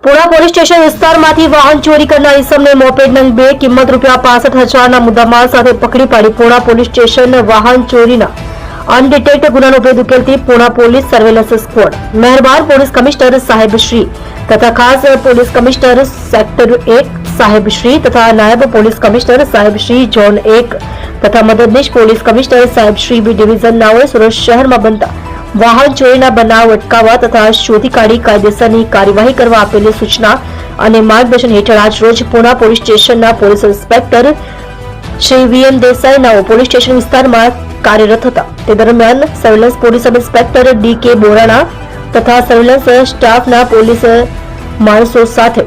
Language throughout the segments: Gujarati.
પુણા પોલીસ સ્ટેશન વિસ્તારમાંથી વાહન ચોરી કરનાર ઈસમને મોપેડ નંગ 2 કિંમત ₹65,000ના મુદ્દામાલ સાથે પકડી પાડી પુણા પોલીસ સ્ટેશન વાહન ચોરીના અનડિટેક્ટ ગુનાનો ભેદ ઉકેલતી પુણા પોલીસ સર્વેલન્સ સ્ક્વોડ મહેરબાન પોલીસ કમિશનર સાહેબ શ્રી તથા ખાસ પોલીસ કમિશનર સેક્ટર 1 સાહેબ શ્રી તથા નાયબ પોલીસ કમિશનર સાહેબ શ્રી ઝોન 1 તથા મદદનીશ પોલીસ કમિશનર સાહેબ શ્રી બી ડિવિઝન નાઓએ સુરત શહેરમાં બનતા વાહન ચોરીના બનાવ અટકાવવા તથા શોધી કાઢી કાયદેસરની કાર્યવાહી કરવા આપેલી સૂચના અને માર્ગદર્શન હેઠળ આજ રોજ પુણા પોલીસ સ્ટેશનના police inspector Shri VM Desai નાઓ પોલીસ સ્ટેશન વિસ્તારમાં કાર્યરત હતા. તે દરમિયાન surveillance police sub inspector D K Borana તથા સર્વેલન્સ સ્ટાફના પોલીસ માણસો સાથે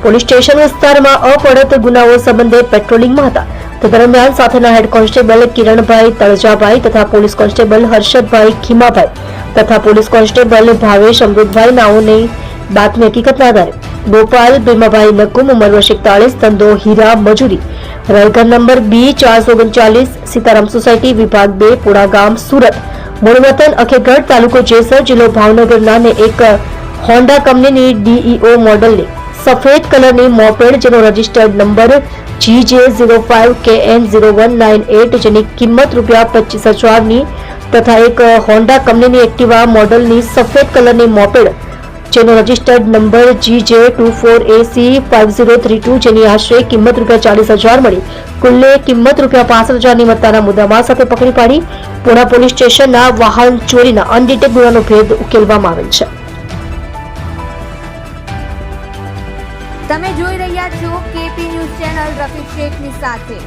પોલીસ સ્ટેશન વિસ્તારમાં અપડત ગુનાઓ સંબંધે પેટ્રોલિંગમાં હતા. તે દરમિયાન સાથેના હેડ કોન્સ્ટેબલ કિરણભાઈ તળજાભાઈ તથા પોલીસ કોન્સ્ટેબલ હર્ષદભાઈ ખીમાભાઈ તથા પોલીસ કોન્સ્ટેબલ ભાવેશ અમૃતભાઈ નાઓની બાતમી હકીકતના આધારે ગોપાલ ભીમાભાઈ નકુમ ઉંમર વર્ષ 41 ધંધો હીરા મજૂરી રહેઘર નંબર બી 439 સીતારામ સોસાયટી વિભાગ 2 પુણા ગામ સુરત મૂળ વતન અખેગઢ તાલુકો જેસર જિલ્લો ભાવનગર નામે એક હોન્ડા કંપનીની ડીઈઓ મોડલની સફેદ કલરની મોપેડ જેનો રજિસ્ટર્ડ નંબર GJ05KN0198 જેની કિંમત ₹25,000ની તથા એક હોન્ડા કંપનીની એક્ટિવા મોડલની સફેદ કલરની મોપેડ જેનો રજિસ્ટર્ડ નંબર GJ24AC5032 જેની આશરે કિંમત ₹40,000 મળી કુલ્લે કિંમત ₹65,000ની મત્તાના મુદ્દામાલ સાથે પકડી પાડી પુણા પોલીસ સ્ટેશનના વાહન ચોરીના અનડિટેક્ટ ગુનાનો ભેદ ઉકેલવામાં આવેલ છે. તમે જોઈ રહ્યા છો કેપી ન્યૂઝ ચેનલ રફીક શેખની સાથે.